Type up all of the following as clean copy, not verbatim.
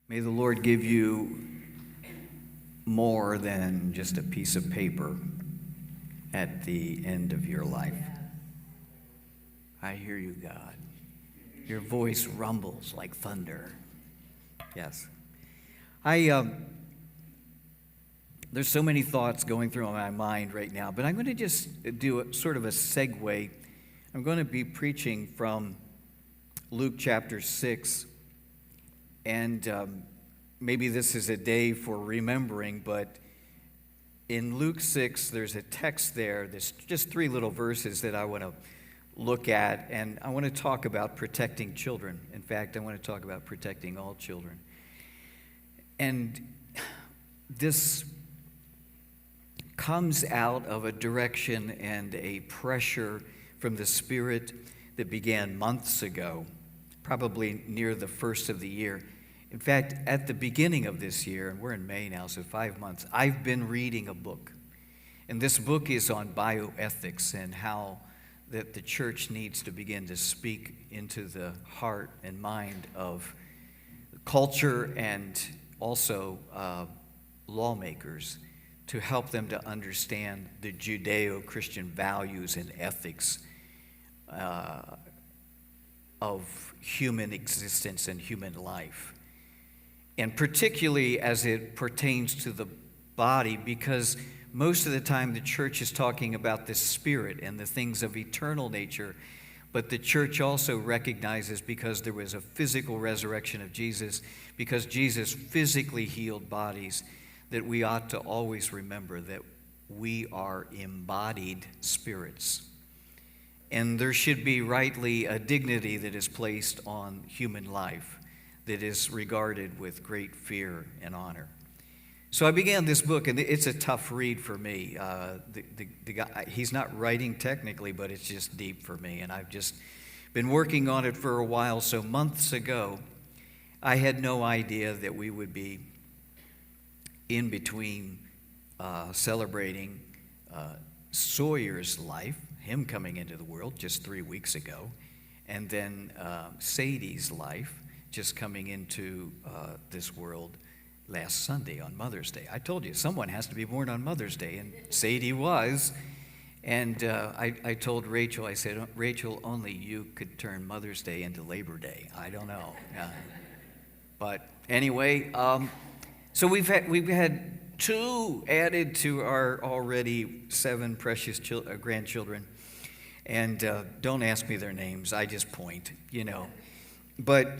May the Lord give you more than just a piece of paper at the end of your life. I hear you, God. Your voice rumbles like thunder. Yes. There's so many thoughts going through my mind right now, but I'm going to just do a sort of a segue. I'm going to be preaching from Luke chapter 6, and maybe this is a day for remembering, but in Luke 6, there's a text there. There's just 3 little verses that I want to look at, and I want to talk about protecting children. In fact, I want to talk about protecting all children. And this comes out of a direction and a pressure from the Spirit that began months ago, probably near the first of the year. In fact, at the beginning of this year, and we're in May now, so 5 months, I've been reading a book. And this book is on bioethics and how that the church needs to begin to speak into the heart and mind of culture and also lawmakers to help them to understand the Judeo-Christian values and ethics of human existence and human life. And particularly as it pertains to the body, because most of the time the church is talking about the spirit and the things of eternal nature, but the church also recognizes, because there was a physical resurrection of Jesus, because Jesus physically healed bodies, that we ought to always remember that we are embodied spirits. And there should be rightly a dignity that is placed on human life that is regarded with great fear and honor. So I began this book, and it's a tough read for me. The guy, he's not writing technically, but it's just deep for me, and I've just been working on it for a while. So months ago, I had no idea that we would be in between celebrating Sawyer's life, him coming into the world just 3 weeks ago, and then Sadie's life just coming into this world last Sunday on Mother's Day. I told you, someone has to be born on Mother's Day, and Sadie was. And I told Rachel, I said, Rachel, only you could turn Mother's Day into Labor Day. I don't know. But anyway, so we've had 2 added to our already 7 precious grandchildren. And don't ask me their names. I just point, But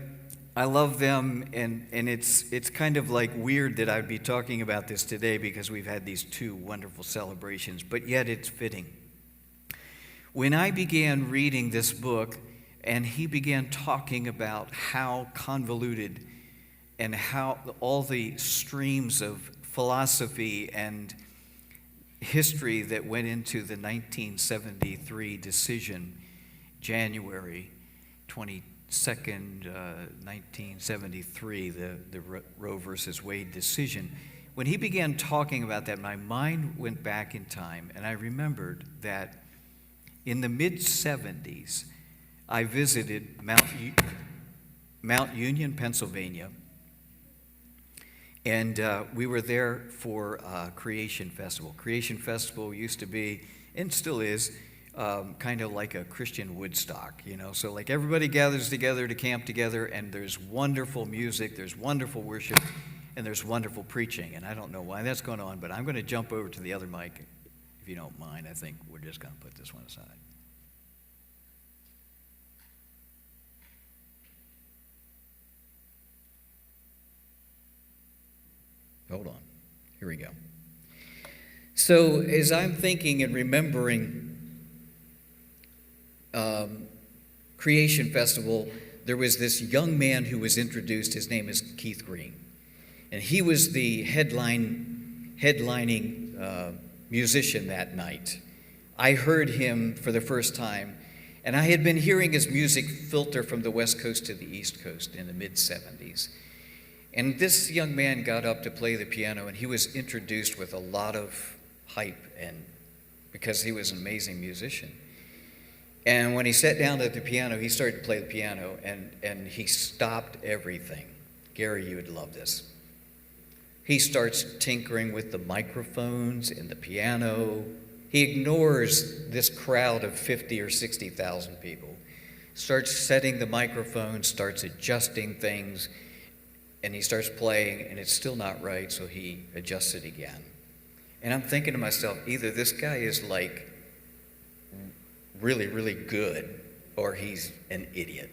I love them, and it's kind of like weird that I'd be talking about this today because we've had these 2 wonderful celebrations, but yet it's fitting. When I began reading this book, and he began talking about how convoluted and how all the streams of philosophy and history that went into the 1973 decision, January 22nd, 1973, the Roe versus Wade decision. When he began talking about that, my mind went back in time, and I remembered that in the mid-70s, I visited Mount Union, Pennsylvania, and we were there for Creation Festival. Creation Festival used to be, and still is, kind of like a Christian Woodstock, So like everybody gathers together to camp together, and there's wonderful music, there's wonderful worship, and there's wonderful preaching. And I don't know why that's going on, but I'm going to jump over to the other mic, if you don't mind. I think we're just going to put this one aside. Hold on. Here we go. So as I'm thinking and remembering Creation Festival, there was this young man who was introduced. His name is Keith Green. And he was the headlining musician that night. I heard him for the first time, and I had been hearing his music filter from the West Coast to the East Coast in the mid-70s. And this young man got up to play the piano, and he was introduced with a lot of hype, and because he was an amazing musician. And when he sat down at the piano, he started to play the piano, and he stopped everything. Gary, you would love this. He starts tinkering with the microphones and the piano. He ignores this crowd of 50 or 60,000 people, starts setting the microphone, starts adjusting things, and he starts playing, and it's still not right, so he adjusts it again. And I'm thinking to myself, either this guy is like really, really good, or he's an idiot,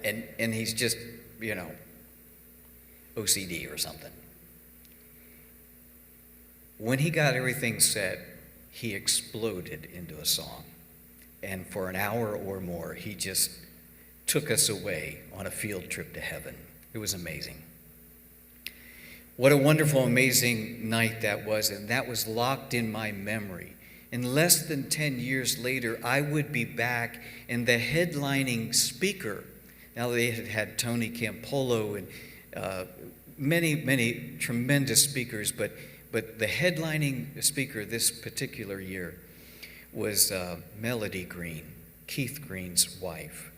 and he's just, OCD or something. When he got everything set, he exploded into a song. And for an hour or more, he just took us away on a field trip to heaven. It was amazing. What a wonderful, amazing night that was, and that was locked in my memory. And less than 10 years later, I would be back, and the headlining speaker, now they had Tony Campolo and many, many tremendous speakers, but the headlining speaker this particular year was Melody Green, Keith Green's wife.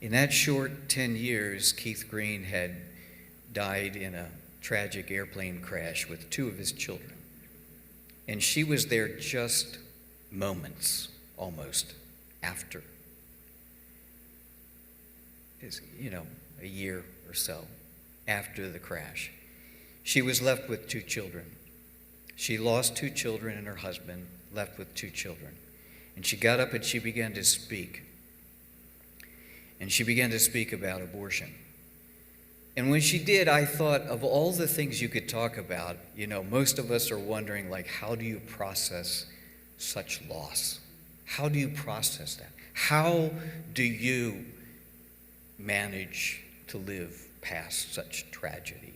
In that short 10 years, Keith Green had died in a tragic airplane crash with 2 of his children. And she was there just moments, almost, after. A year or so after the crash. She was left with 2 children. She lost 2 children and her husband, left with 2 children. And she got up and she began to speak. And she began to speak about abortion. And when she did, I thought of all the things you could talk about. Most of us are wondering, how do you process such loss? How do you process that? How do you manage to live past such tragedy,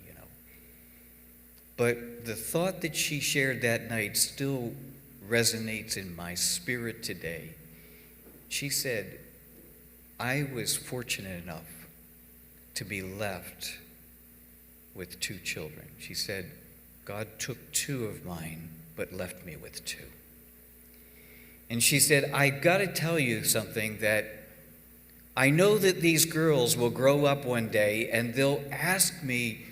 But the thought that she shared that night still resonates in my spirit today. She said, I was fortunate enough to be left with 2 children. She said, God took 2 of mine, but left me with 2. And she said, I got to tell you something, that I know that these girls will grow up one day and they'll ask me,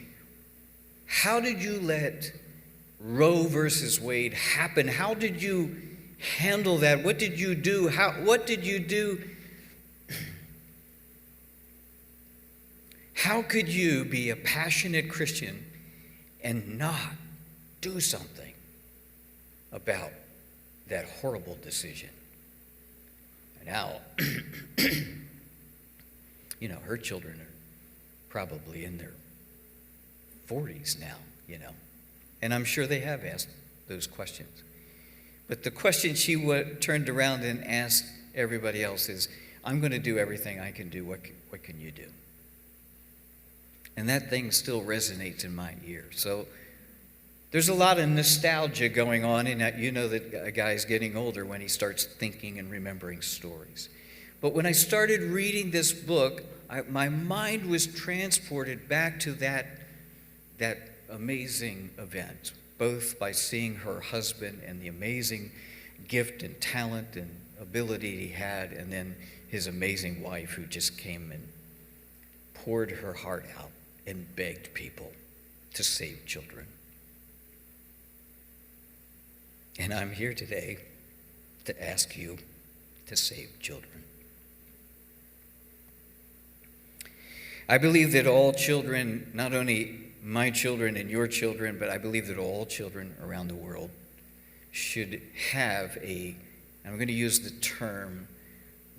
how did you let Roe versus Wade happen? How did you handle that? What did you do? What did you do? How could you be a passionate Christian and not do something about that horrible decision? Now, her children are probably in their 40s now, and I'm sure they have asked those questions. But the question she turned around and asked everybody else is, I'm going to do everything I can do. What can you do? And that thing still resonates in my ear. So there's a lot of nostalgia going on, and that a guy's getting older when he starts thinking and remembering stories. But when I started reading this book, my mind was transported back to that amazing event, both by seeing her husband and the amazing gift and talent and ability he had, and then his amazing wife who just came and poured her heart out and begged people to save children. And I'm here today to ask you to save children. I believe that all children, not only my children and your children, but I believe that all children around the world should have I'm going to use the term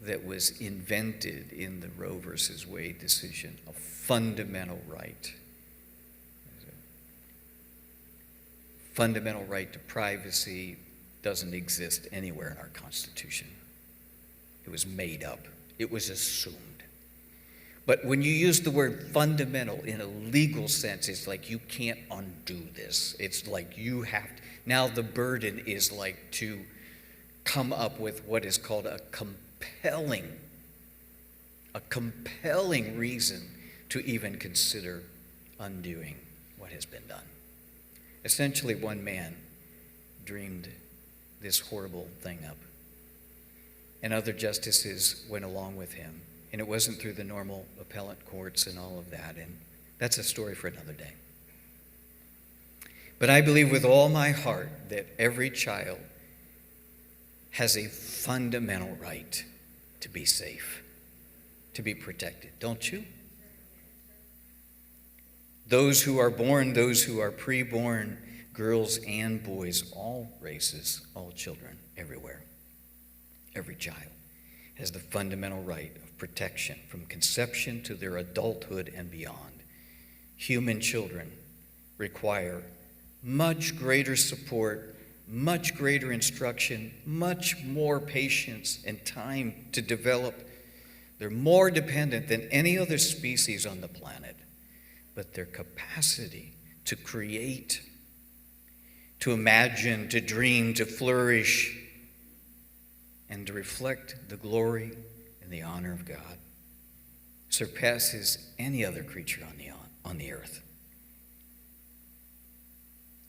that was invented in the Roe versus Wade decision, a fundamental right. Fundamental right to privacy doesn't exist anywhere in our Constitution. It was made up. It was assumed. But when you use the word fundamental in a legal sense, it's like you can't undo this. It's like you have to. Now the burden is like to come up with what is called a compelling reason to even consider undoing what has been done. Essentially, one man dreamed this horrible thing up, and other justices went along with him. And it wasn't through the normal appellate courts and all of that. And That's a story for another day. But I believe with all my heart that every child has a fundamental right to be safe, to be protected. Don't you? Those who are born, those who are preborn, girls and boys, all races, all children, everywhere. Every child has the fundamental right of protection from conception to their adulthood and beyond. Human children require much greater support, much greater instruction, much more patience and time to develop. They're more dependent than any other species on the planet. But their capacity to create, to imagine, to dream, to flourish, and to reflect the glory and the honor of God surpasses any other creature on the earth.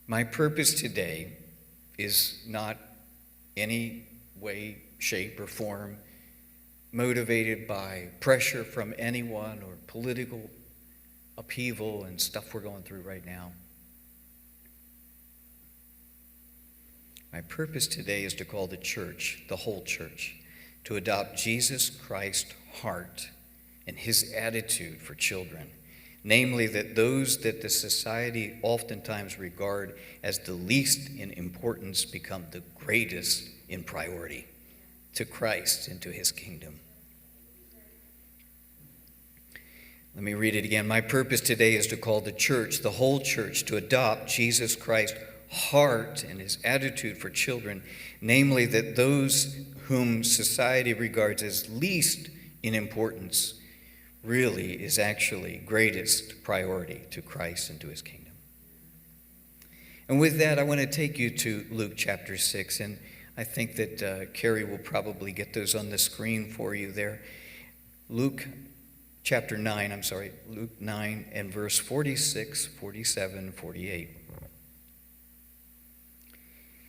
My purpose today is not any way, shape, or form motivated by pressure from anyone or political upheaval and stuff we're going through right now. My purpose today is to call the church, the whole church, to adopt Jesus Christ's heart and his attitude for children, namely that those that the society oftentimes regard as the least in importance become the greatest in priority to Christ and to his kingdom. Let me read it again. My purpose today is to call the church, the whole church, to adopt Jesus Christ's heart and his attitude for children, namely that those whom society regards as least in importance really is actually greatest priority to Christ and to his kingdom. And with that, I want to take you to Luke chapter 6, and I think that Carrie will probably get those on the screen for you there. Luke 9 and verse 46, 47, 48.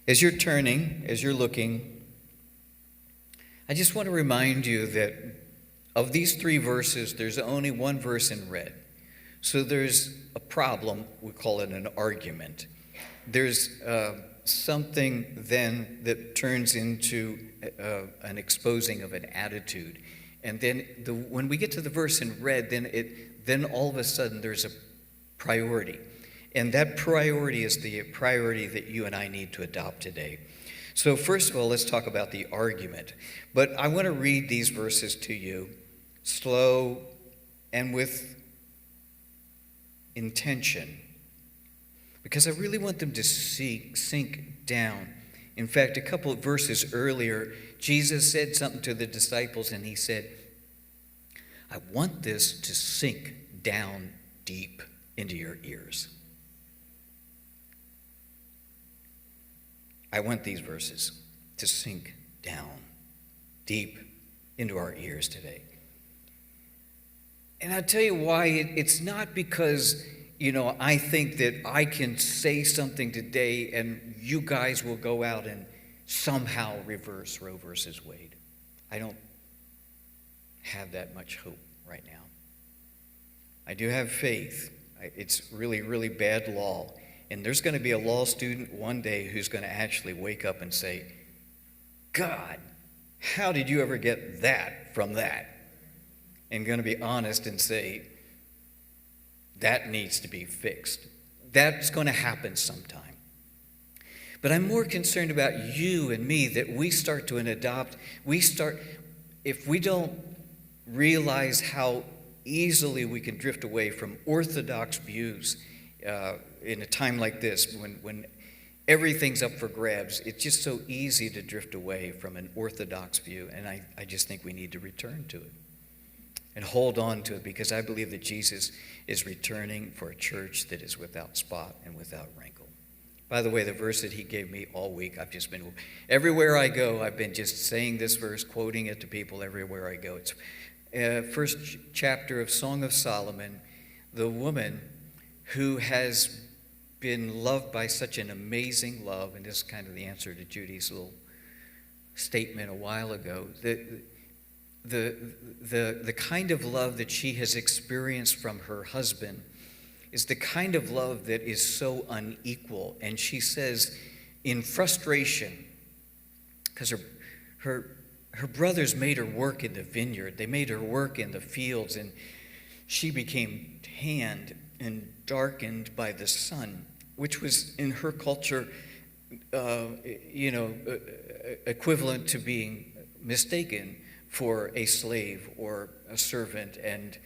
As you're turning, as you're looking, I just want to remind you that of these 3 verses, there's only one verse in red. So there's a problem, we call it an argument. There's something then that turns into an exposing of an attitude. And then when we get to the verse in red, then all of a sudden there's a priority. And that priority is the priority that you and I need to adopt today. So first of all, let's talk about the argument. But I want to read these verses to you, slow and with intention, because I really want them to sink down. In fact, a couple of verses earlier, Jesus said something to the disciples, and he said, I want this to sink down deep into your ears. I want these verses to sink down deep into our ears today. And I'll tell you why. It's not because, I think that I can say something today and you guys will go out and somehow reverse Roe versus Wade. I don't have that much hope right now. I do have faith. It's really, really bad law. And there's going to be a law student one day who's going to actually wake up and say, God, how did you ever get that from that? And going to be honest and say, that needs to be fixed. That's going to happen sometime. But I'm more concerned about you and me, that we start to adopt, if we don't realize how easily we can drift away from orthodox views in a time like this, when everything's up for grabs, it's just so easy to drift away from an orthodox view. And I just think we need to return to it and hold on to it, because I believe that Jesus is returning for a church that is without spot and without wrinkle. By the way, the verse that he gave me all week, everywhere I go, I've been just saying this verse, quoting it to people everywhere I go. It's first chapter of Song of Solomon. The woman who has been loved by such an amazing love, and this is kind of the answer to Judy's little statement a while ago, the kind of love that she has experienced from her husband is the kind of love that is so unequal. And she says, in frustration, because her brothers made her work in the vineyard, they made her work in the fields, and she became tanned and darkened by the sun, which was in her culture, equivalent to being mistaken for a slave or a servant, and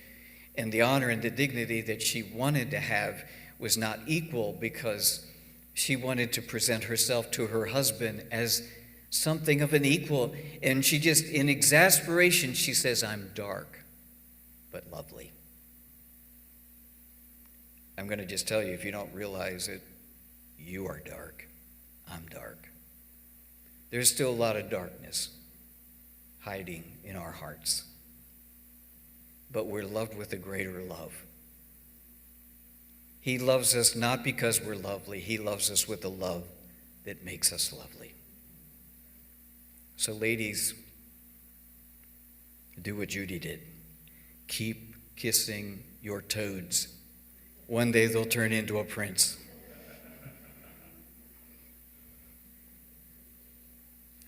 the honor and the dignity that she wanted to have was not equal, because she wanted to present herself to her husband as something of an equal. And she just, in exasperation, she says, I'm dark, but lovely. I'm going to just tell you, if you don't realize it, you are dark. I'm dark. There's still a lot of darkness hiding in our hearts. But we're loved with a greater love. He loves us not because we're lovely. He loves us with a love that makes us lovely. So ladies, do what Judy did. Keep kissing your toads. One day they'll turn into a prince.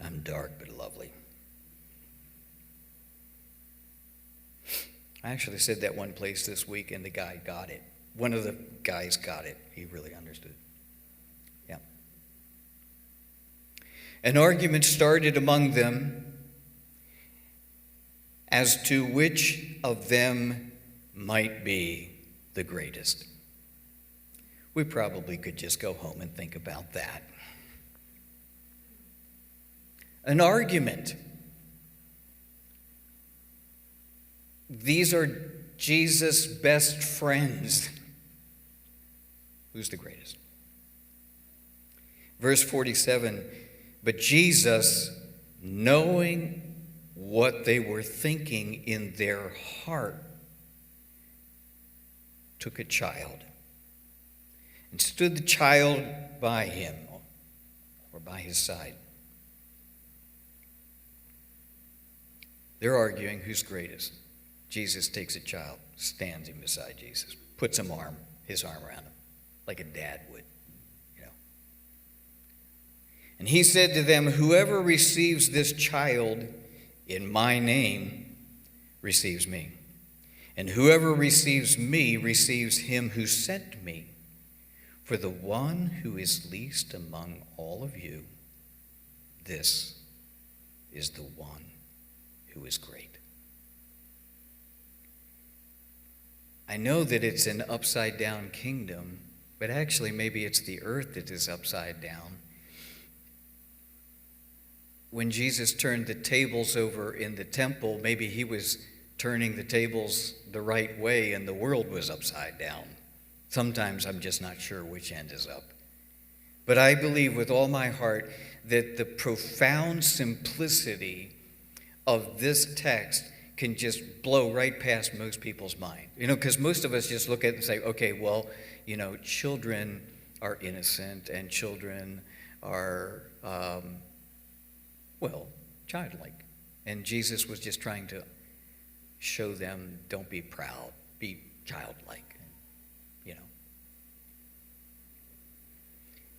I'm dark but lovely. I actually said that one place this week, and the guy got it. One of the guys got it. He really understood. Yeah. An argument started among them as to which of them might be the greatest. We probably could just go home and think about that. An argument. These are Jesus' best friends. Who's the greatest? Verse 47, but Jesus, knowing what they were thinking in their heart, took a child and stood the child by him, or by his side. They're arguing who's greatest. Jesus takes a child, stands him beside Jesus, puts his arm around him, like a dad would, And he said to them, whoever receives this child in my name receives me. And whoever receives me receives him who sent me. For the one who is least among all of you, this is the one who is great. I know that it's an upside-down kingdom, but actually maybe it's the earth that is upside down. When Jesus turned the tables over in the temple, maybe he was turning the tables the right way and the world was upside down. Sometimes I'm just not sure which end is up. But I believe with all my heart that the profound simplicity of this text can just blow right past most people's mind. Because most of us just look at it and say, okay, well, children are innocent and children are, childlike. And Jesus was just trying to show them, don't be proud, be childlike,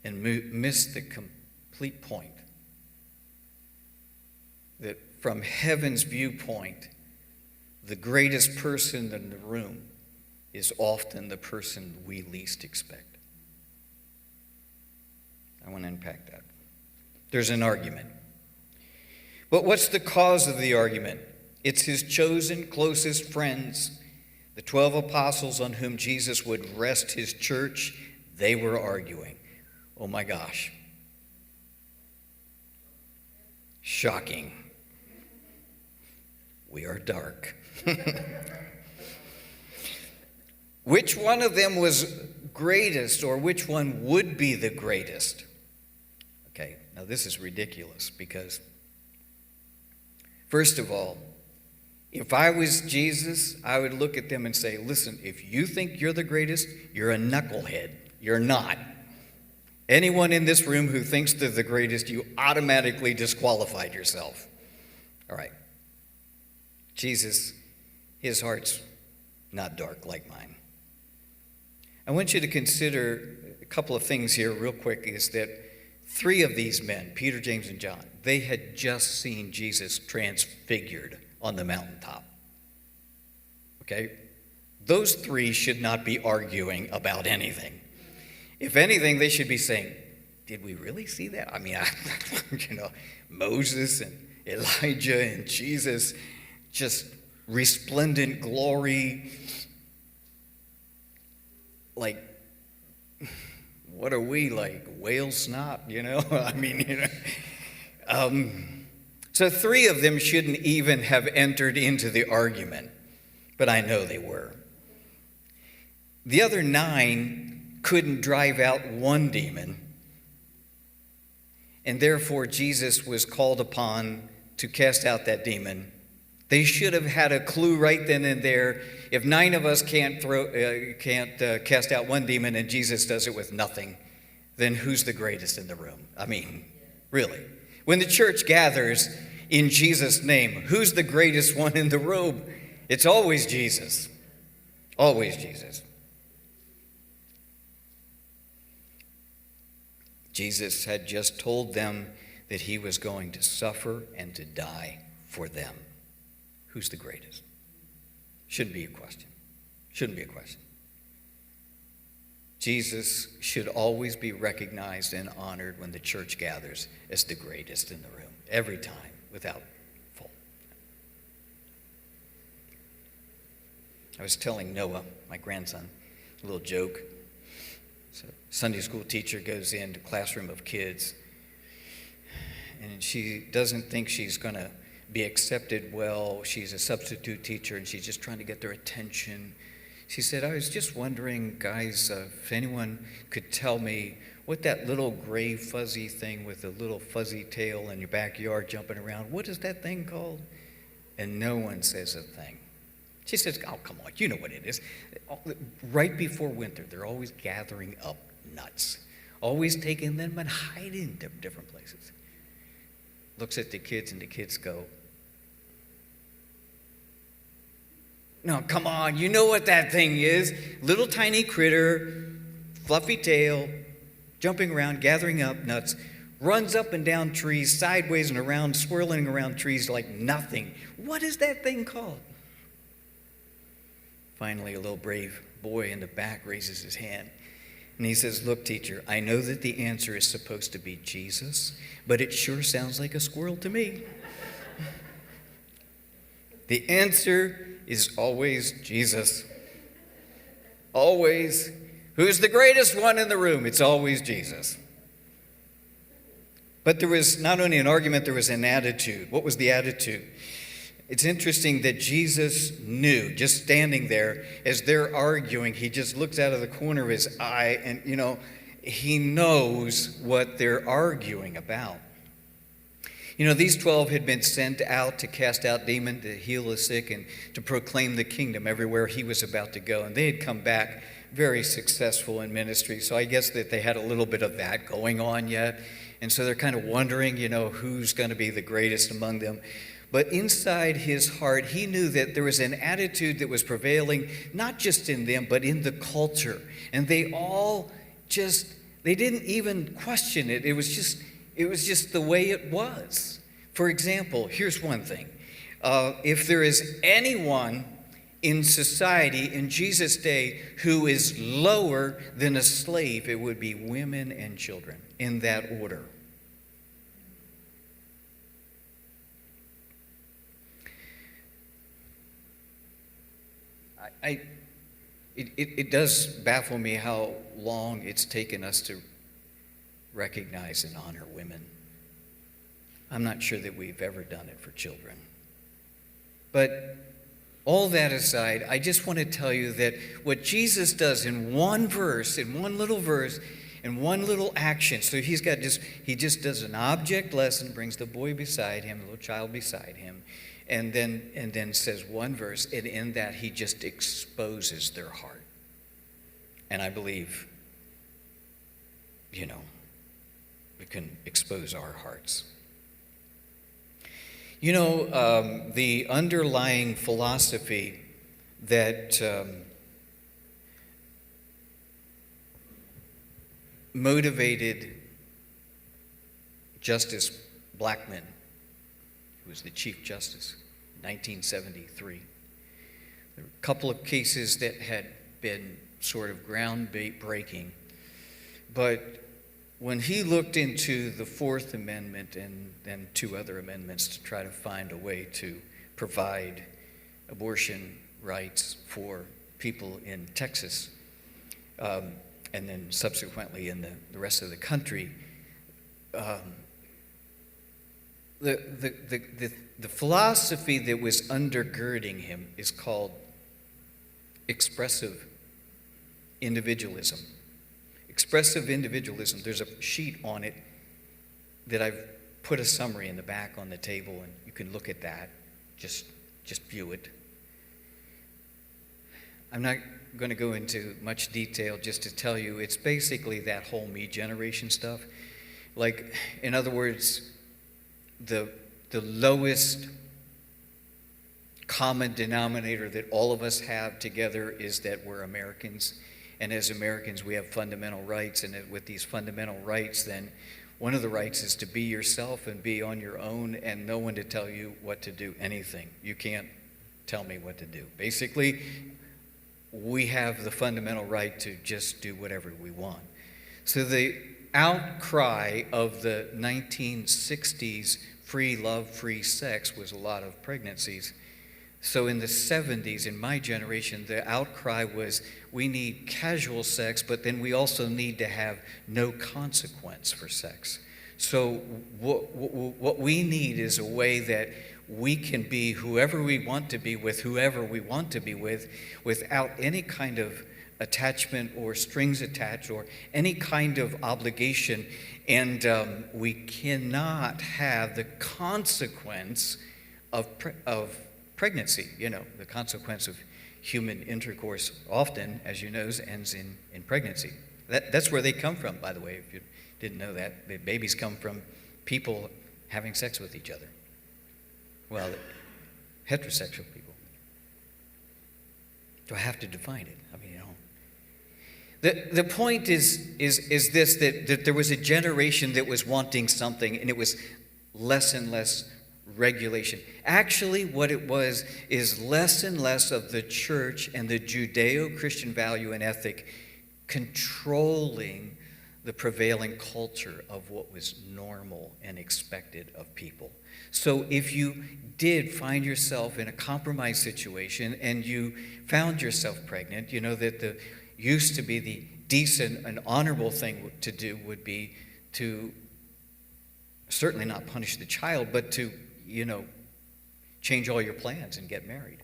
and miss the complete point that from heaven's viewpoint, the greatest person in the room is often the person we least expect. I want to unpack that. There's an argument. But what's the cause of the argument? It's his chosen closest friends, the 12 apostles on whom Jesus would rest his church. They were arguing. Oh my gosh. Shocking. We are dark. Which one of them was greatest, or which one would be the greatest? Okay, now this is ridiculous because, first of all, if I was Jesus, I would look at them and say, listen, if you think you're the greatest, you're a knucklehead. You're not. Anyone in this room who thinks they're the greatest, you automatically disqualified yourself. All right. Jesus, his heart's not dark like mine. I want you to consider a couple of things here real quick, is that 3 of these men, Peter, James, and John, they had just seen Jesus transfigured on the mountaintop. Okay? Those 3 should not be arguing about anything. If anything, they should be saying, did we really see that? I mean, Moses and Elijah and Jesus, just resplendent glory. Like, what are we, like whale snot, I mean, So 3 of them shouldn't even have entered into the argument, but I know they were. The other 9 couldn't drive out one demon, and therefore Jesus was called upon to cast out that demon. They should have had a clue right then and there. If 9 of us can't cast out one demon and Jesus does it with nothing, then who's the greatest in the room? I mean, really. When the church gathers in Jesus' name, who's the greatest one in the room? It's always Jesus. Always Jesus. Jesus had just told them that he was going to suffer and to die for them. Who's the greatest? Shouldn't be a question. Shouldn't be a question. Jesus should always be recognized and honored when the church gathers as the greatest in the room, every time, without fault. I was telling Noah, my grandson, a little joke. So, Sunday school teacher goes into a classroom of kids, and she doesn't think she's going to be accepted well. She's a substitute teacher, and she's just trying to get their attention. She said, I was just wondering, guys, if anyone could tell me what that little gray fuzzy thing with a little fuzzy tail in your backyard jumping around, what is that thing called? And no one says a thing. She says, oh, come on, you know what it is. Right before winter, they're always gathering up nuts, always taking them and hiding them different places. Looks at the kids, and the kids go, no, come on, you know what that thing is. Little tiny critter, fluffy tail, jumping around, gathering up nuts, runs up and down trees, sideways and around, swirling around trees like nothing. What is that thing called? Finally, a little brave boy in the back raises his hand, and he says, look, teacher, I know that the answer is supposed to be Jesus, but it sure sounds like a squirrel to me. The answer is always Jesus. Always. Who's the greatest one in the room? It's always Jesus. But there was not only an argument, there was an attitude. What was the attitude? It's interesting that Jesus knew, just standing there, as they're arguing, he just looks out of the corner of his eye and, he knows what they're arguing about. These 12 had been sent out to cast out demons, to heal the sick, and to proclaim the kingdom everywhere he was about to go. And they had come back very successful in ministry. So I guess that they had a little bit of that going on yet. And so they're kind of wondering, who's going to be the greatest among them. But inside his heart, he knew that there was an attitude that was prevailing, not just in them, but in the culture. And they all they didn't even question it. It was just the way it was. For example, here's one thing. If there is anyone in society in Jesus' day who is lower than a slave, it would be women and children, in that order. It does baffle me how long it's taken us to recognize and honor women. I'm not sure that we've ever done it for children. But all that aside, I just want to tell you that what Jesus does in one verse, in one little verse, in one little action, so he just does an object lesson, brings the boy beside him, the little child beside him, and then says one verse, and in that he just exposes their heart. And I believe, we can expose our hearts. The underlying philosophy that motivated Justice Blackmun, who was the Chief Justice in 1973. There were a couple of cases that had been sort of groundbreaking, but when he looked into the Fourth Amendment and then two other amendments to try to find a way to provide abortion rights for people in Texas, and then subsequently in the rest of the country, the philosophy that was undergirding him is called expressive individualism. Expressive individualism, there's a sheet on it that I've put a summary in the back on the table, and you can look at that, just view it. I'm not going to go into much detail just to tell you it's basically that whole me generation stuff. Like, in other words, the lowest common denominator that all of us have together is that we're Americans. And as Americans, we have fundamental rights. And with these fundamental rights, then one of the rights is to be yourself and be on your own and no one to tell you what to do, anything. You can't tell me what to do. Basically, we have the fundamental right to just do whatever we want. So the outcry of the 1960s free love, free sex was a lot of pregnancies. So in the 70s, in my generation, the outcry was we need casual sex, but then we also need to have no consequence for sex. So what we need is a way that we can be whoever we want to be with whoever we want to be with without any kind of attachment or strings attached or any kind of obligation. And we cannot have the consequence of pregnancy. You know, the consequence of human intercourse often, as you know, ends in pregnancy. That's where they come from, by the way, if you didn't know that. The babies come from people having sex with each other. Well, heterosexual people. Do I have to define it? I mean, you know. The point is this, that there was a generation that was wanting something, and it was less and less regulation. Actually, what it was is less and less of the church and the Judeo-Christian value and ethic controlling the prevailing culture of what was normal and expected of people. So if you did find yourself in a compromised situation and you found yourself pregnant, you know that used to be the decent and honorable thing to do would be to certainly not punish the child, but to, you know, change all your plans and get married.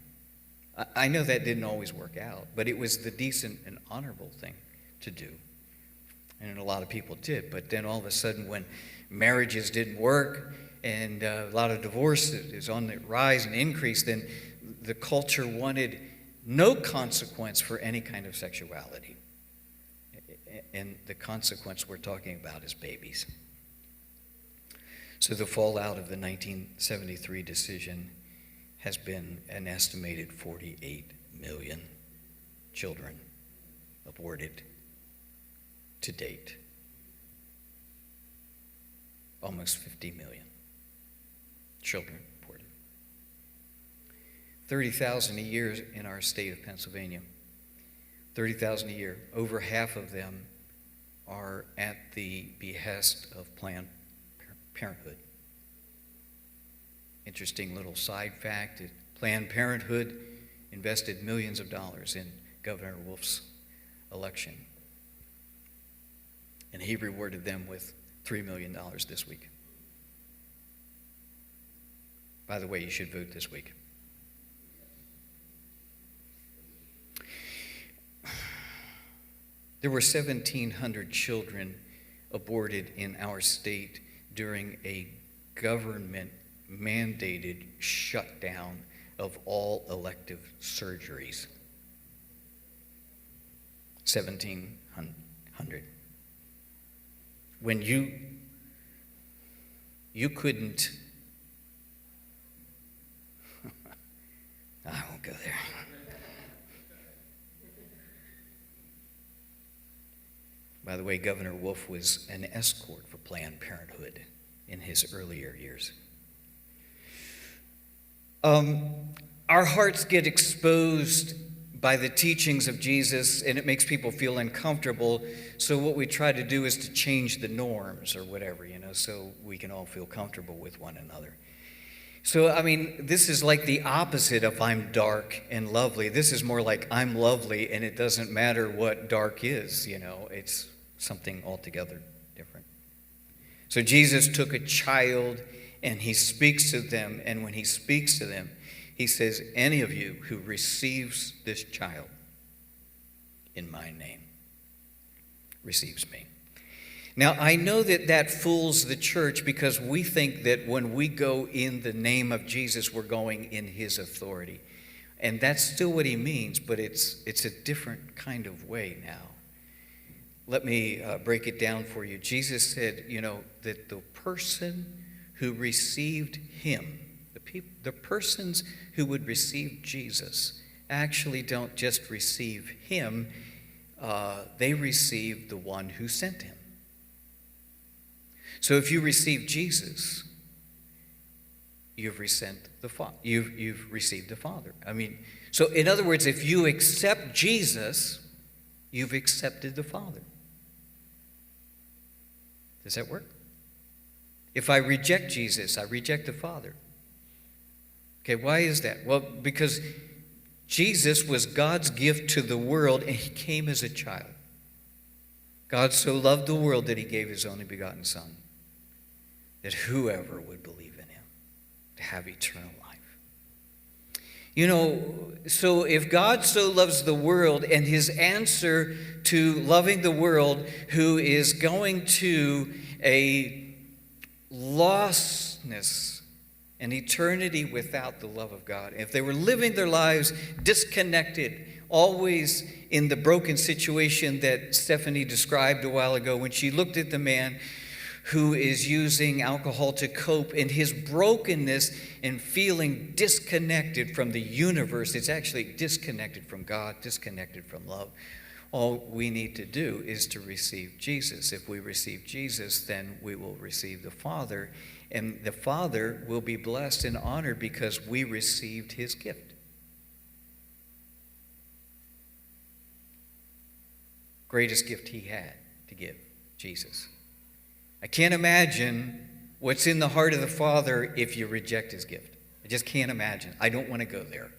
I know that didn't always work out, but it was the decent and honorable thing to do. And a lot of people did. But then all of a sudden, when marriages didn't work and a lot of divorce is on the rise and increase, then the culture wanted no consequence for any kind of sexuality. And the consequence we're talking about is babies. So the fallout of the 1973 decision has been an estimated 48 million children aborted to date. Almost 50 million children aborted. 30,000 a year in our state of Pennsylvania. 30,000 a year. Over half of them are at the behest of Planned Parenthood. Interesting little side fact, Planned Parenthood invested millions of dollars in Governor Wolf's election. And he rewarded them with $3 million this week. By the way, you should vote this week. There were 1,700 children aborted in our state during a government-mandated shutdown of all elective surgeries. 1,700. When you couldn't, I won't go there. By the way, Governor Wolf was an escort for Planned Parenthood in his earlier years. Our hearts get exposed by the teachings of Jesus, and it makes people feel uncomfortable. So what we try to do is to change the norms or whatever, so we can all feel comfortable with one another. So, this is like the opposite of I'm dark and lovely. This is more like I'm lovely, and it doesn't matter what dark is, it's something altogether different. So Jesus took a child, and he speaks to them, and when he speaks to them, he says, any of you who receives this child in my name receives me. Now, I know that fools the church because we think that when we go in the name of Jesus, we're going in his authority. And that's still what he means, but it's a different kind of way now. Let me break it down for you. Jesus said, that the person who received him, the persons who would receive Jesus actually don't just receive him, they receive the one who sent him. So if you receive Jesus, you've received the Father. So in other words, if you accept Jesus, you've accepted the Father. Does that work? If I reject Jesus, I reject the Father. Okay, why is that? Well, because Jesus was God's gift to the world, and he came as a child. God so loved the world that he gave his only begotten Son, that whoever would believe in him to have eternal life. So if God so loves the world, and his answer to loving the world, who is going to a lostness, an eternity without the love of God, if they were living their lives disconnected, always in the broken situation that Stephanie described a while ago when she looked at the man who is using alcohol to cope, and his brokenness and feeling disconnected from the universe. It's actually disconnected from God, disconnected from love. All we need to do is to receive Jesus. If we receive Jesus, then we will receive the Father, and the Father will be blessed and honored because we received his gift. Greatest gift he had to give, Jesus. I can't imagine what's in the heart of the Father if you reject his gift. I just can't imagine. I don't want to go there.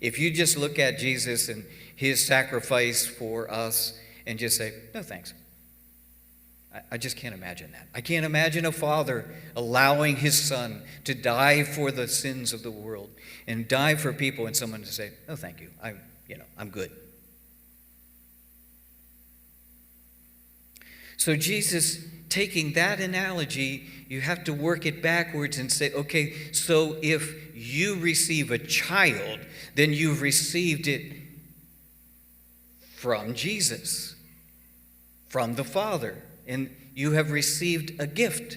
If you just look at Jesus and his sacrifice for us and just say, no thanks. I just can't imagine that. I can't imagine a father allowing his son to die for the sins of the world and die for people, and someone to say, no thank you. I'm good. So Jesus, taking that analogy, you have to work it backwards and say, okay, so if you receive a child, then you've received it from Jesus, from the Father, and you have received a gift.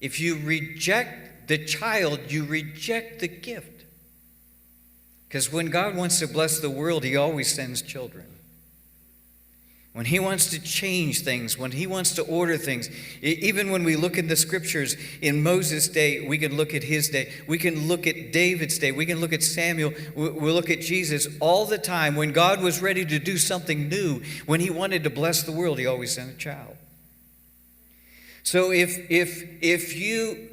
If you reject the child, you reject the gift. Because when God wants to bless the world, he always sends children. When he wants to change things, when he wants to order things, even when we look in the scriptures, in Moses' day, we can look at his day. We can look at David's day. We can look at Samuel. We'll look at Jesus all the time. When God was ready to do something new, when he wanted to bless the world, he always sent a child. So if you,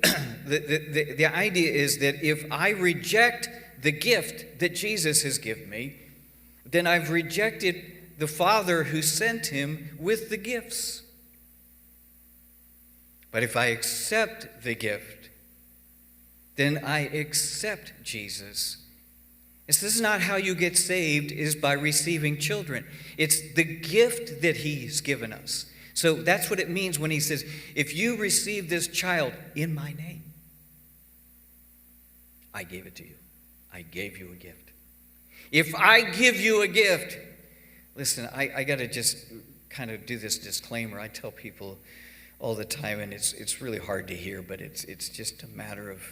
the idea is that if I reject the gift that Jesus has given me, then I've rejected the Father who sent him with the gifts. But if I accept the gift, then I accept Jesus. This is not how you get saved, is by receiving children. It's the gift that he's given us. So that's what it means when he says, if you receive this child in my name, I gave it to you. I gave you a gift. If I give you a gift, listen, I got to just kind of do this disclaimer. I tell people all the time, and it's really hard to hear, but it's just a matter of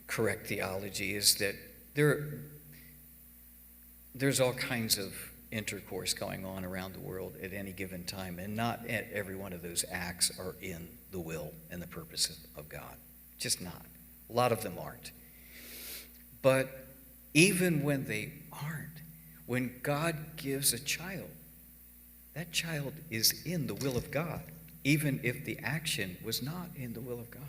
correct theology, is that there's all kinds of intercourse going on around the world at any given time, and not every one of those acts are in the will and the purpose of God. Just not. A lot of them aren't. But even when they aren't, when God gives a child, that child is in the will of God, even if the action was not in the will of God.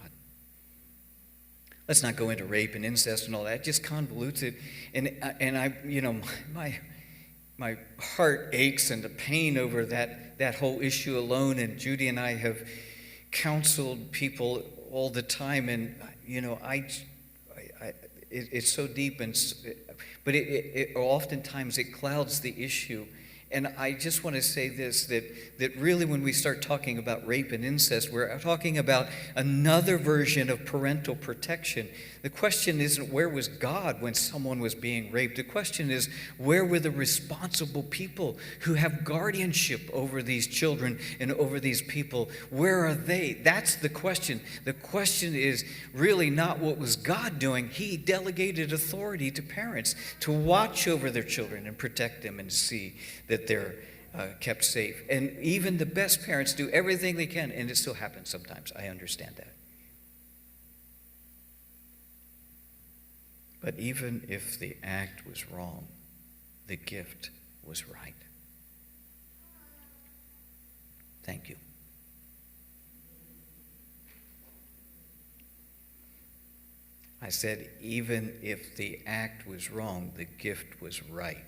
Let's not go into rape and incest and all that. It just convolutes it. And I, my heart aches and the pain over that whole issue alone. And Judy and I have counseled people all the time. And, it's so deep. But oftentimes it clouds the issue. And I just want to say this, that really when we start talking about rape and incest, we're talking about another version of parental protection. The question isn't where was God when someone was being raped. The question is where were the responsible people who have guardianship over these children and over these people? Where are they? That's the question. The question is really not what was God doing. He delegated authority to parents to watch over their children and protect them and see that they're kept safe. And even the best parents do everything they can, and it still happens sometimes. I understand that. But even if the act was wrong, the gift was right. Thank you. I said, even if the act was wrong, the gift was right.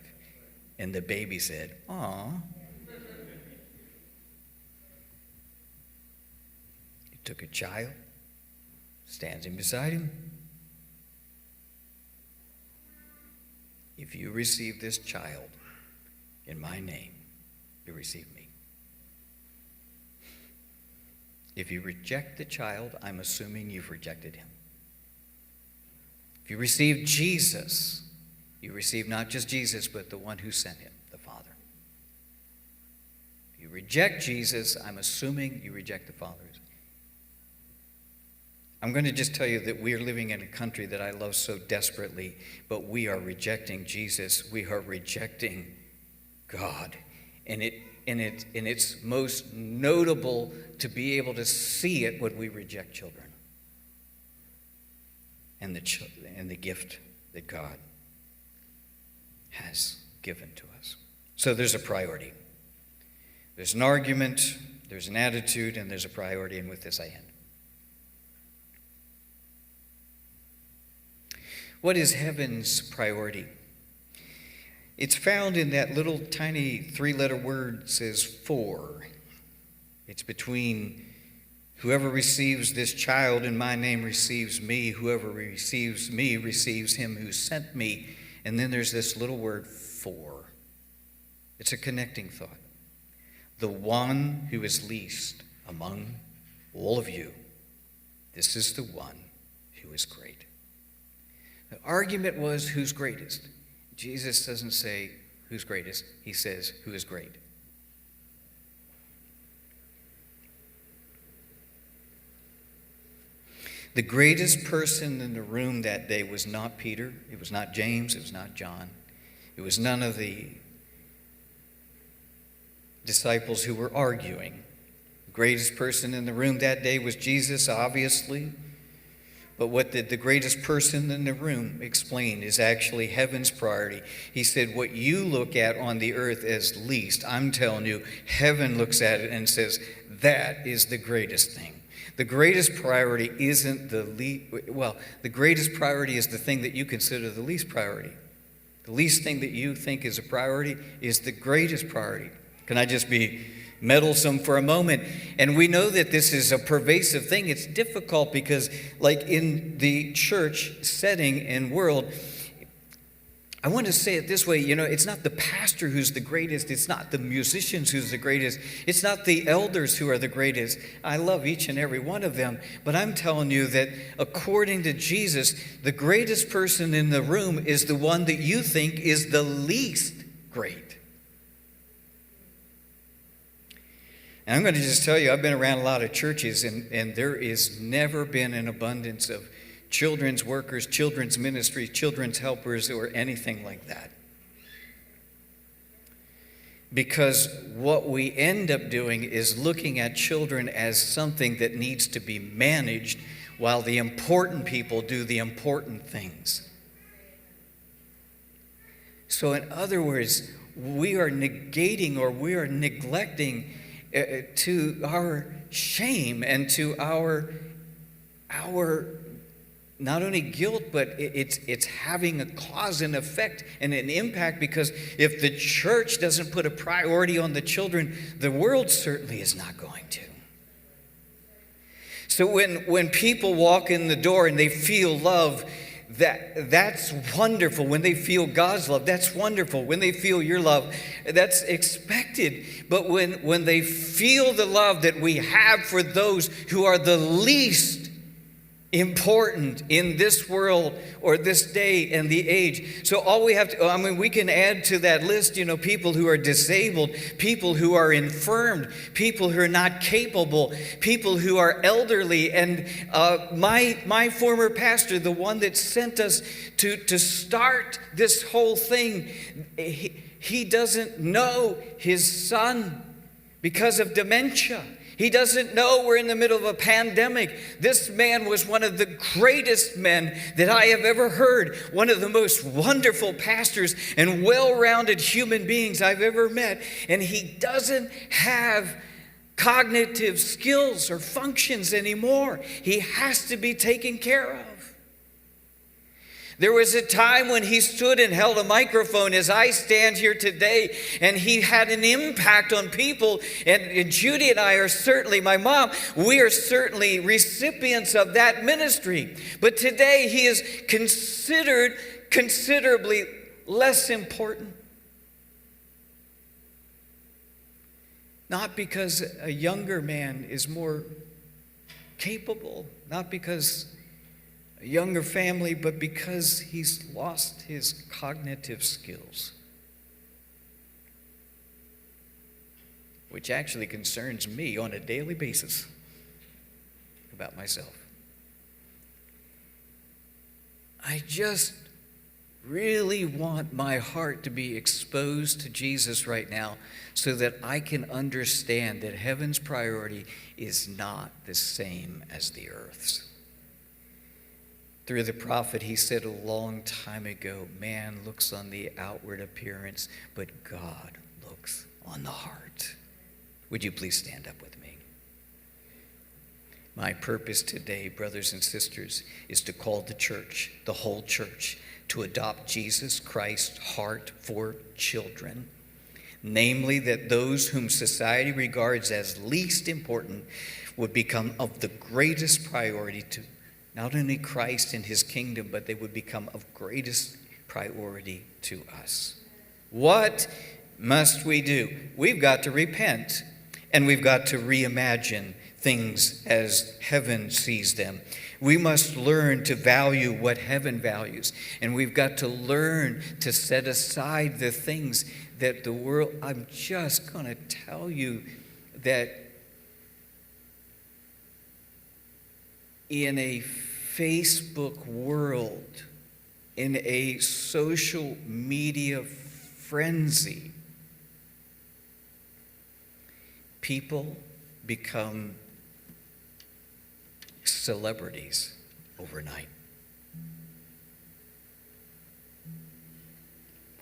And the baby said, "Aw." He took a child, stands him beside him. If you receive this child in my name, you receive me. If you reject the child, I'm assuming you've rejected him. If you receive Jesus, you receive not just Jesus, but the one who sent him, the Father. If you reject Jesus, I'm assuming you reject the Father. I'm going to just tell you that we are living in a country that I love so desperately, but we are rejecting Jesus. We are rejecting God. And it's most notable to be able to see it when we reject children and the gift that God has given to us. So there's a priority. There's an argument, there's an attitude, and there's a priority, and with this I end. What is heaven's priority? It's found in that little tiny 3-letter word that says "for." It's between whoever receives this child in my name receives me, whoever receives me receives him who sent me. And then there's this little word "for." It's a connecting thought. The one who is least among all of you, this is the one who is great. The argument was who's greatest. Jesus doesn't say who's greatest. He says who is great. The greatest person in the room that day was not Peter. It was not James. It was not John. It was none of the disciples who were arguing. The greatest person in the room that day was Jesus, obviously. But what did the greatest person in the room explain is actually heaven's priority. He said, what you look at on the earth as least, I'm telling you, heaven looks at it and says, that is the greatest thing. The greatest priority isn't the greatest priority is the thing that you consider the least priority. The least thing that you think is a priority is the greatest priority. Can I just be meddlesome for a moment? And we know that this is a pervasive thing. It's difficult because, like in the church setting and world, I want to say it this way, it's not the pastor who's the greatest. It's not the musicians who's the greatest. It's not the elders who are the greatest. I love each and every one of them. But I'm telling you that according to Jesus, the greatest person in the room is the one that you think is the least great. And I'm going to just tell you, I've been around a lot of churches, and there is never been an abundance of children's workers, children's ministries, children's helpers, or anything like that. Because what we end up doing is looking at children as something that needs to be managed while the important people do the important things. So in other words, we are negating or we are neglecting to our shame and to our not only guilt, but it's having a cause and effect and an impact, because if the church doesn't put a priority on the children, the world certainly is not going to. So when people walk in the door and they feel love, that's wonderful. When they feel God's love, that's wonderful. When they feel your love, that's expected. But when they feel the love that we have for those who are the least important in this world or this day and the age. So all we have to, we can add to that list, people who are disabled, people who are infirmed, people who are not capable, people who are elderly. And my former pastor, the one that sent us to start this whole thing, he doesn't know his son because of dementia. He doesn't know we're in the middle of a pandemic. This man was one of the greatest men that I have ever heard, one of the most wonderful pastors and well-rounded human beings I've ever met. And he doesn't have cognitive skills or functions anymore. He has to be taken care of. There was a time when he stood and held a microphone as I stand here today, and he had an impact on people. And Judy and I are certainly, my mom, we are certainly recipients of that ministry. But today he is considered considerably less important. Not because a younger man is more capable, not because a younger family, but because he's lost his cognitive skills, which actually concerns me on a daily basis about myself. I just really want my heart to be exposed to Jesus right now so that I can understand that heaven's priority is not the same as the earth's. Through the prophet, he said a long time ago, man looks on the outward appearance, but God looks on the heart. Would you please stand up with me? My purpose today, brothers and sisters, is to call the church, the whole church, to adopt Jesus Christ's heart for children. Namely, that those whom society regards as least important would become of the greatest priority to not only Christ and his kingdom, but they would become of greatest priority to us. What must we do? We've got to repent, and we've got to reimagine things as heaven sees them. We must learn to value what heaven values, and we've got to learn to set aside the things that the world, I'm just going to tell you that in a Facebook world, in a social media frenzy, people become celebrities overnight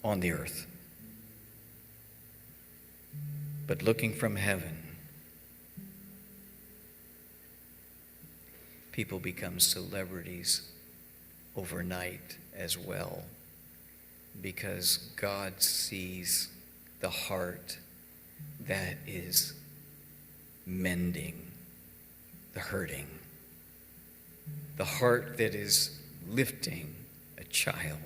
on the earth. But looking from heaven, people become celebrities overnight as well, because God sees the heart that is mending the hurting, the heart that is lifting a child,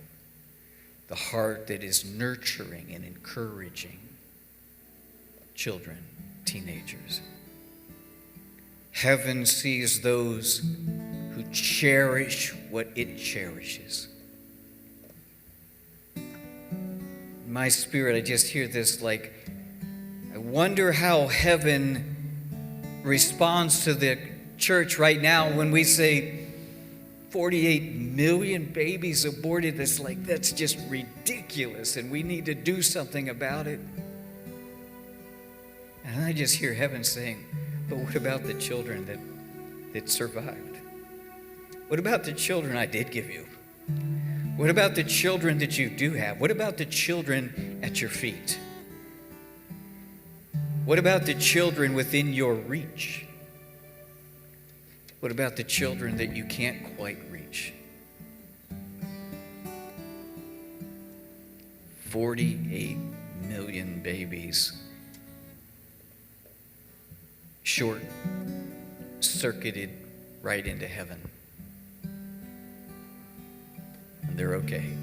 the heart that is nurturing and encouraging children, teenagers. Heaven sees those who cherish what it cherishes. In my spirit, I just hear this I wonder how heaven responds to the church right now when we say 48 million babies aborted. That's just ridiculous, and we need to do something about it. And I just hear heaven saying, but what about the children that survived? What about the children I did give you? What about the children that you do have? What about the children at your feet? What about the children within your reach? What about the children that you can't quite reach? 48 million babies short-circuited right into heaven. And they're okay.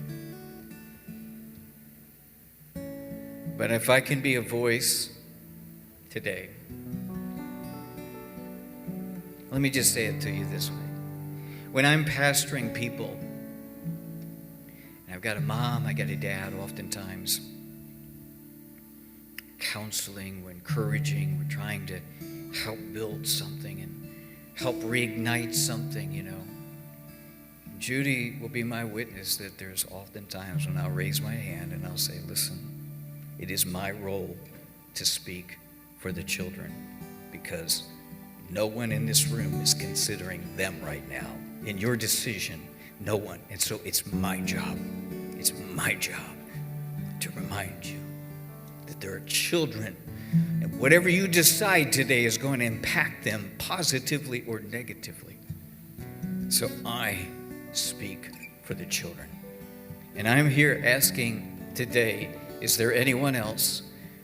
But if I can be a voice today, let me just say it to you this way. When I'm pastoring people, and I've got a mom, I got a dad, oftentimes counseling, we're encouraging, we're trying to help build something and help reignite something, you know. Judy will be my witness that there's oftentimes when I'll raise my hand and I'll say, listen, it is my role to speak for the children because no one in this room is considering them right now. In your decision, no one. And so it's my job to remind you that there are children, and whatever you decide today is going to impact them positively or negatively. So I speak for the children. And I'm here asking today, is there anyone else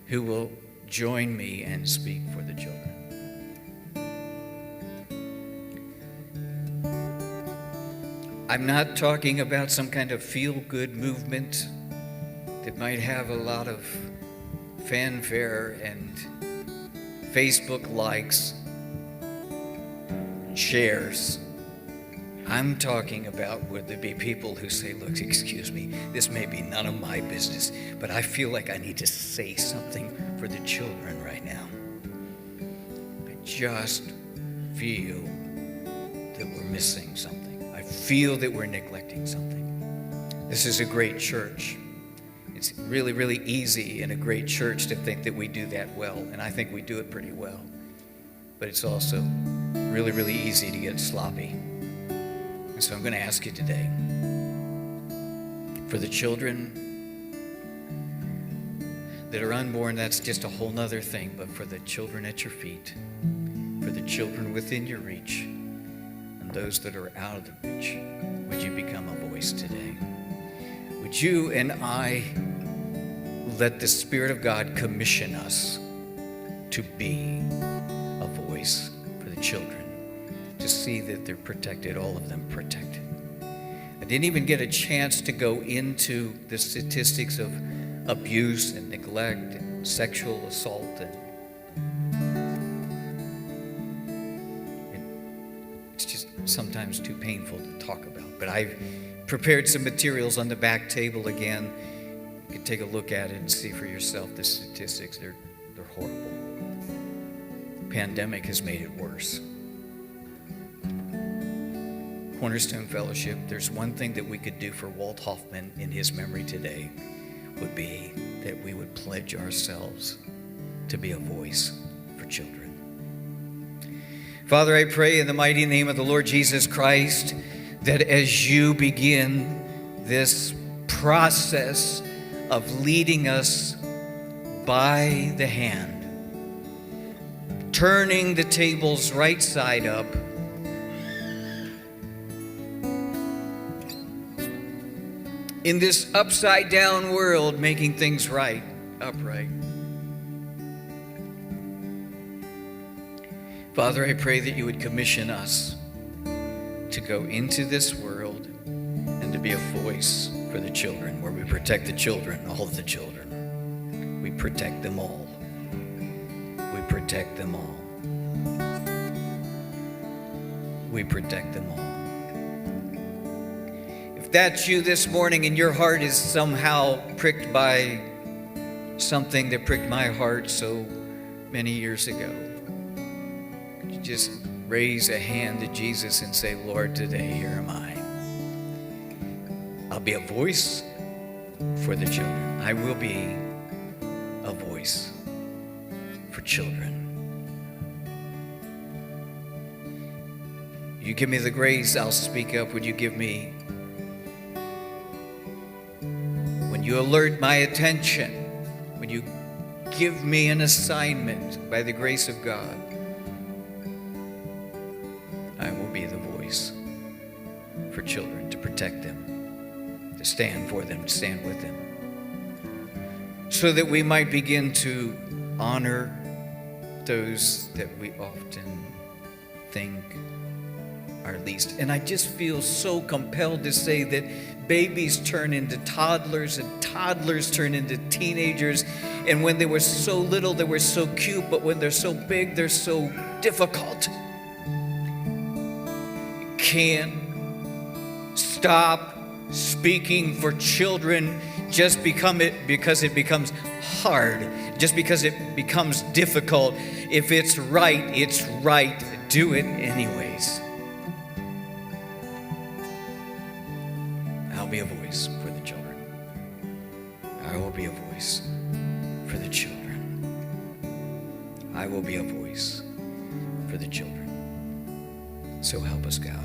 who will join me and speak for the children? I'm not talking about some kind of feel-good movement that might have a lot of fanfare and Facebook likes and shares. I'm talking about would there be people who say, look, excuse me, this may be none of my business, but I feel like I need to say something for the children right now. I just feel that we're missing something. I feel that we're neglecting something. This is a great church. It's really, really easy in a great church to think that we do that well, and I think we do it pretty well. But it's also really, really easy to get sloppy. And so I'm going to ask you today, for the children that are unborn, that's just a whole nother thing, but for the children at your feet, for the children within your reach, and those that are out of the reach, would you become a voice today? Would you and I let the Spirit of God commission us to be a voice for the children, to see that they're protected, all of them protected. I didn't even get a chance to go into the statistics of abuse and neglect and sexual assault. It's just sometimes too painful to talk about. But I've prepared some materials on the back table again. You can take a look at it and see for yourself the statistics. They're horrible. The pandemic has made it worse. Cornerstone Fellowship, there's one thing that we could do for Walt Hoffman in his memory today, would be that we would pledge ourselves to be a voice for children. Father, I pray in the mighty name of the Lord Jesus Christ that as you begin this process of leading us by the hand, turning the tables right side up, in this upside down world, making things right, upright. Father, I pray that you would commission us to go into this world and to be a voice for the children, where we protect the children, all of the children. We protect them all. We protect them all. We protect them all. That's you this morning and your heart is somehow pricked by something that pricked my heart so many years ago, you just raise a hand to Jesus and say, Lord, today here am I. I'll be a voice for the children. I will be a voice for children. You give me the grace, I'll speak up. Would you give me, when you alert my attention, when you give me an assignment by the grace of God, I will be the voice for children, to protect them, to stand for them, to stand with them, so that we might begin to honor those that we often think are least. And I just feel so compelled to say that babies turn into toddlers, and toddlers turn into teenagers. And when they were so little, they were so cute, but when they're so big, they're so difficult. Can't stop speaking for children just because it becomes hard, just because it becomes difficult. If it's right, it's right. Do it anyways. I'll be a voice for the children. I will be a voice for the children. I will be a voice for the children. So help us, God.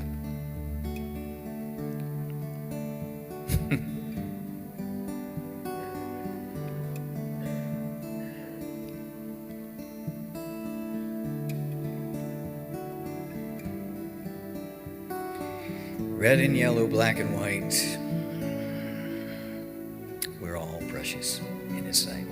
Red and yellow, black and white, we're all precious in His sight.